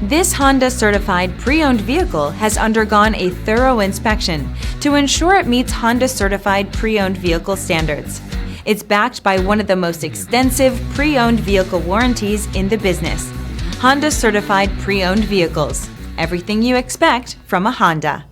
This Honda certified pre-owned vehicle has undergone a thorough inspection to ensure it meets Honda certified pre-owned vehicle standards. It's backed by one of the most extensive pre-owned vehicle warranties in the business. Honda certified pre-owned vehicles. Everything you expect from a Honda.